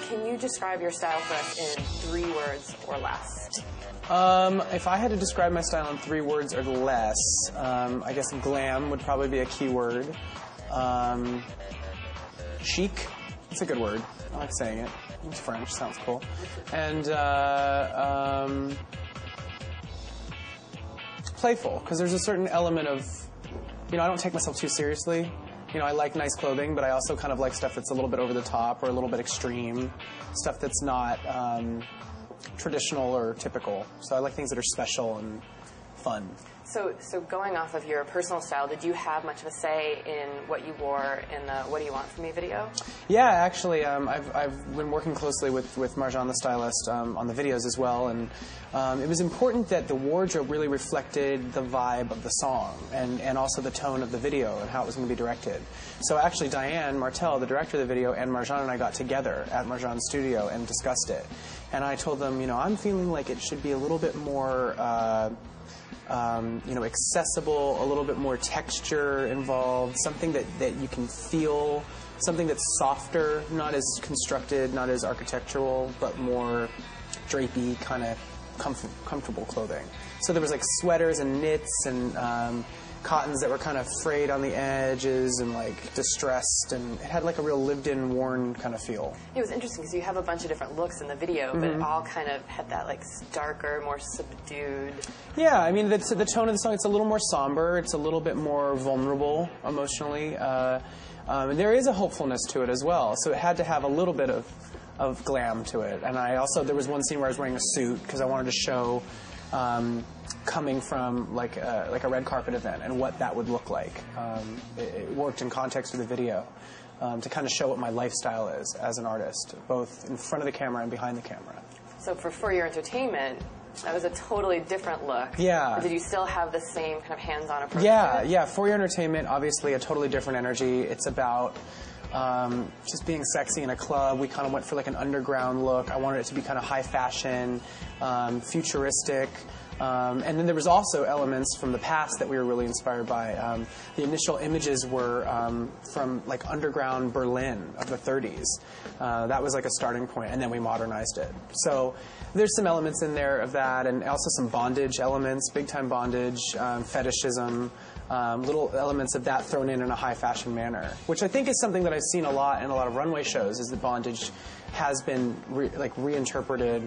Can you describe your style for us in 3 words or less? If I had to describe my style in 3 words or less, I guess glam would probably be a key word. Chic, it's a good word. I like saying it. It's French, sounds cool. And playful, because there's a certain element of, I don't take myself too seriously. I like nice clothing, but I also kind of like stuff that's a little bit over the top or a little bit extreme, stuff that's not traditional or typical. So I like things that are special and fun. So going off of your personal style, did you have much of a say in what you wore in the What Do You Want From Me video? Yeah, actually, I've been working closely with Marjan, the stylist, on the videos as well, and it was important that the wardrobe really reflected the vibe of the song and also the tone of the video and how it was going to be directed. So actually, Diane Martel, the director of the video, and Marjan and I got together at Marjan's studio and discussed it. And I told them, I'm feeling like it should be a little bit more accessible, a little bit more texture involved, something that you can feel, something that's softer, not as constructed, not as architectural, but more drapey, kind of comfortable clothing. So there was like sweaters and knits and cottons that were kind of frayed on the edges and like distressed, and it had like a real lived-in, worn kind of feel. It was interesting because you have a bunch of different looks in the video, but it all kind of had that like darker, more subdued. Yeah, I mean the tone of the song, it's a little more somber, it's a little bit more vulnerable emotionally. And there is a hopefulness to it as well, so it had to have a little bit of glam to it. And there was one scene where I was wearing a suit because I wanted to show coming from like a red carpet event and what that would look like. It worked in context with the video to kind of show what my lifestyle is as an artist, both in front of the camera and behind the camera. So for Your Entertainment, that was a totally different look. Yeah. But did you still have the same kind of hands-on approach? Yeah. For Your Entertainment, obviously a totally different energy. It's about just being sexy in a club. We kind of went for like an underground look. I wanted it to be kind of high fashion, futuristic. And then there was also elements from the past that we were really inspired by. The initial images were from like underground Berlin of the 30s. That was like a starting point, and then we modernized it. So there's some elements in there of that, and also some bondage elements, big-time bondage, fetishism, little elements of that thrown in a high fashion manner, which I think is something that I've seen a lot in a lot of runway shows, is that bondage has been reinterpreted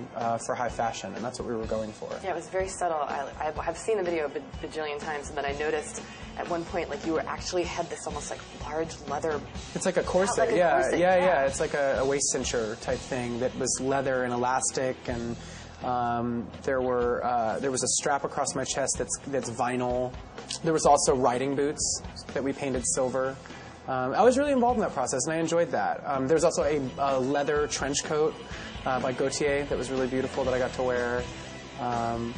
for high fashion, and that's what we were going for. Yeah, it was very subtle. I have seen the video a bajillion times, and then I noticed at one point, like, you actually had this almost like large leather. It's like a corset, like a corset. Yeah. It's like a waist cincher type thing that was leather and elastic, and there was a strap across my chest that's vinyl. There was also riding boots that we painted silver. I was really involved in that process, and I enjoyed that. There was also a leather trench coat by Gautier that was really beautiful that I got to wear.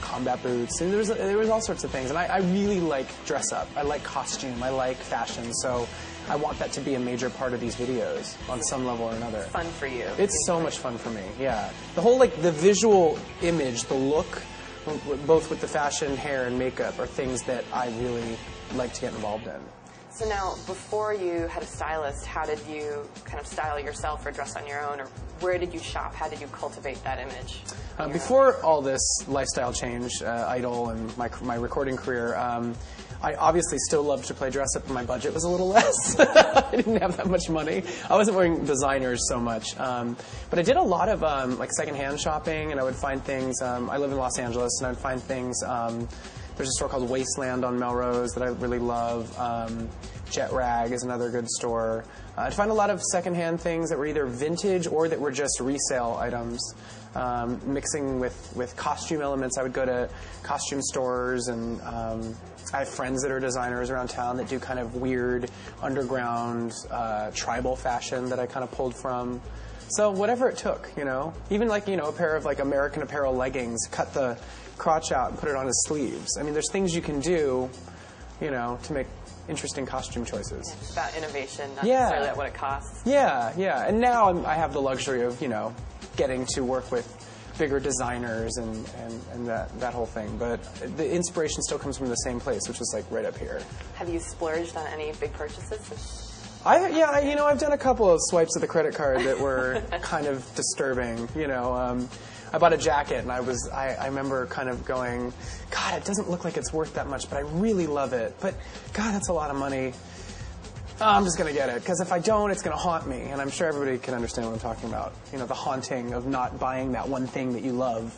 Combat boots, and there was all sorts of things. And I really like dress up. I like costume. I like fashion. So I want that to be a major part of these videos on some level or another. Fun for you. It's so much fun for me. Yeah, the whole the visual image, the look, both with the fashion, hair, and makeup, are things that I really like to get involved in. So now, before you had a stylist, how did you kind of style yourself or dress on your own, or where did you shop? How did you cultivate that image? Before all this lifestyle change, Idol, and my recording career, I obviously still loved to play dress up, but my budget was a little less. I didn't have that much money. I wasn't wearing designers so much. But I did a lot of secondhand shopping, and I would find things. I live in Los Angeles, and I'd find things. There's a store called Wasteland on Melrose that I really love. Jet Rag is another good store. I'd find a lot of secondhand things that were either vintage or that were just resale items. Mixing with costume elements, I would go to costume stores, and I have friends that are designers around town that do kind of weird underground tribal fashion that I kind of pulled from. So whatever it took, even a pair of American Apparel leggings, cut the crotch out and put it on his sleeves. I mean, there's things you can do, to make interesting costume choices. Yeah, it's about innovation, not necessarily at what it costs. Yeah. And now I have the luxury of, getting to work with bigger designers and that whole thing. But the inspiration still comes from the same place, which is right up here. Have you splurged on any big purchases? I've done a couple of swipes of the credit card that were kind of disturbing. I bought a jacket, and I remember kind of going, God, it doesn't look like it's worth that much, but I really love it. But God, that's a lot of money. Oh, I'm just going to get it, because if I don't, it's going to haunt me. And I'm sure everybody can understand what I'm talking about. The haunting of not buying that one thing that you love.